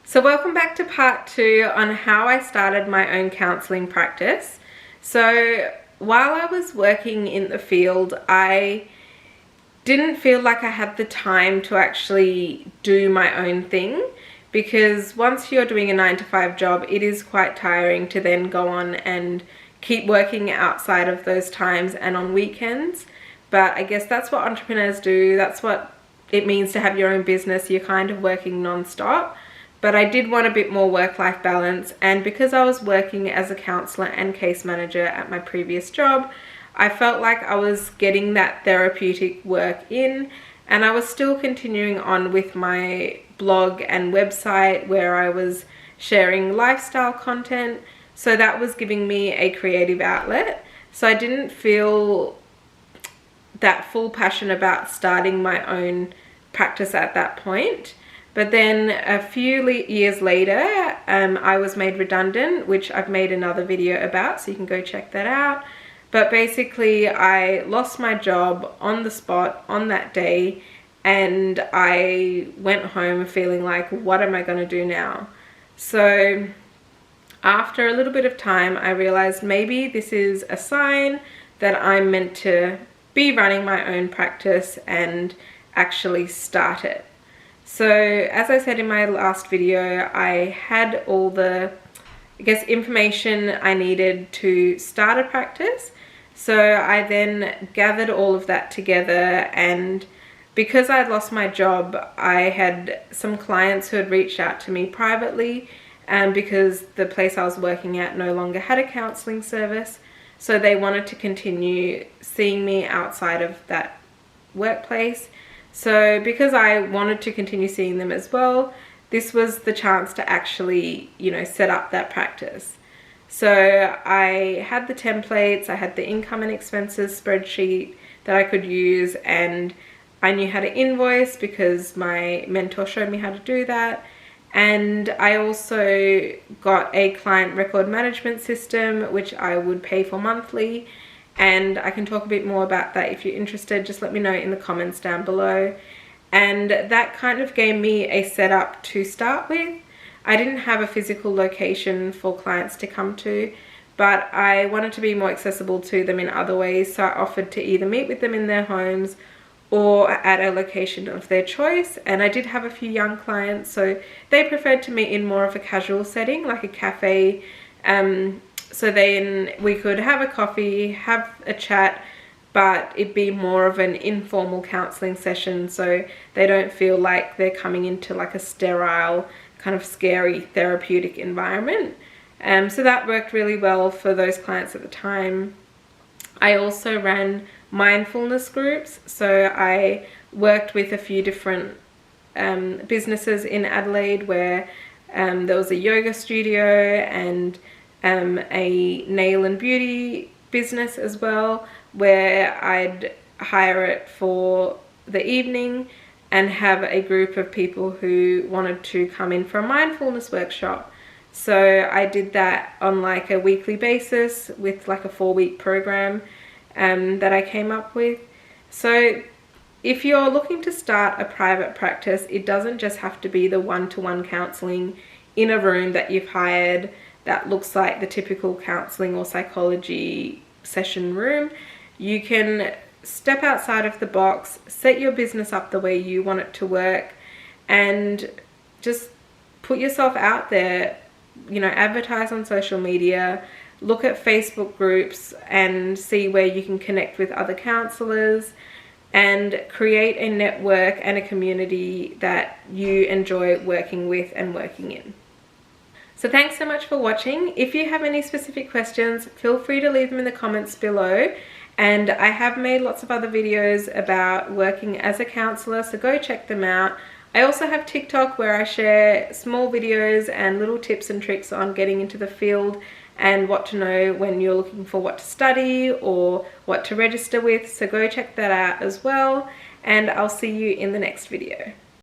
So welcome back to part 2 on how I started my own counselling practice. So while I was working in the field, I didn't feel like I had the time to actually do my own thing, because once you're doing a 9-to-5 job, it is quite tiring to then go on and keep working outside of those times and on weekends. But I guess that's what entrepreneurs do. That's what it means to have your own business. You're kind of working non-stop. But I did want a bit more work-life balance, and because I was working as a counsellor and case manager at my previous job, I felt like I was getting that therapeutic work in, and I was still continuing on with my blog and website where I was sharing lifestyle content, so that was giving me a creative outlet. So I didn't feel that full passion about starting my own practice at that point. But then a few years later, I was made redundant, which I've made another video about, so you can go check that out. But basically, I lost my job on the spot on that day, and I went home feeling like, what am I going to do now? So after a little bit of time, I realized maybe this is a sign that I'm meant to be running my own practice and actually start it. So as I said in my last video, I had all the, information I needed to start a practice. So I then gathered all of that together, and because I'd lost my job, I had some clients who had reached out to me privately, because the place I was working at no longer had a counselling service. So they wanted to continue seeing me outside of that workplace. So because I wanted to continue seeing them as well, this was the chance to actually, set up that practice. So I had the templates, I had the income and expenses spreadsheet that I could use, and I knew how to invoice because my mentor showed me how to do that. And I also got a client record management system, which I would pay for monthly. And I can talk a bit more about that if you're interested. Just let me know in the comments down below. And that kind of gave me a setup to start with. I didn't have a physical location for clients to come to, but I wanted to be more accessible to them in other ways. So I offered to either meet with them in their homes or at a location of their choice. And I did have a few young clients, so they preferred to meet in more of a casual setting, like a cafe. So then we could have a coffee, have a chat, but it'd be more of an informal counselling session, so they don't feel like they're coming into like a sterile, kind of scary therapeutic environment. So that worked really well for those clients at the time. I also ran mindfulness groups, so I worked with a few different businesses in Adelaide where there was a yoga studio and a nail and beauty business as well, where I'd hire it for the evening and have a group of people who wanted to come in for a mindfulness workshop. So I did that on like a weekly basis with like a 4-week program that I came up with. So if you're looking to start a private practice, it doesn't just have to be the one-to-one counselling in a room that you've hired that looks like the typical counselling or psychology session room. You can step outside of the box, set your business up the way you want it to work, and just put yourself out there, advertise on social media, look at Facebook groups and see where you can connect with other counsellors, and create a network and a community that you enjoy working with and working in. So thanks so much for watching. If you have any specific questions, feel free to leave them in the comments below. And I have made lots of other videos about working as a counsellor, so go check them out. I also have TikTok where I share small videos and little tips and tricks on getting into the field and what to know when you're looking for what to study or what to register with. So go check that out as well. And I'll see you in the next video.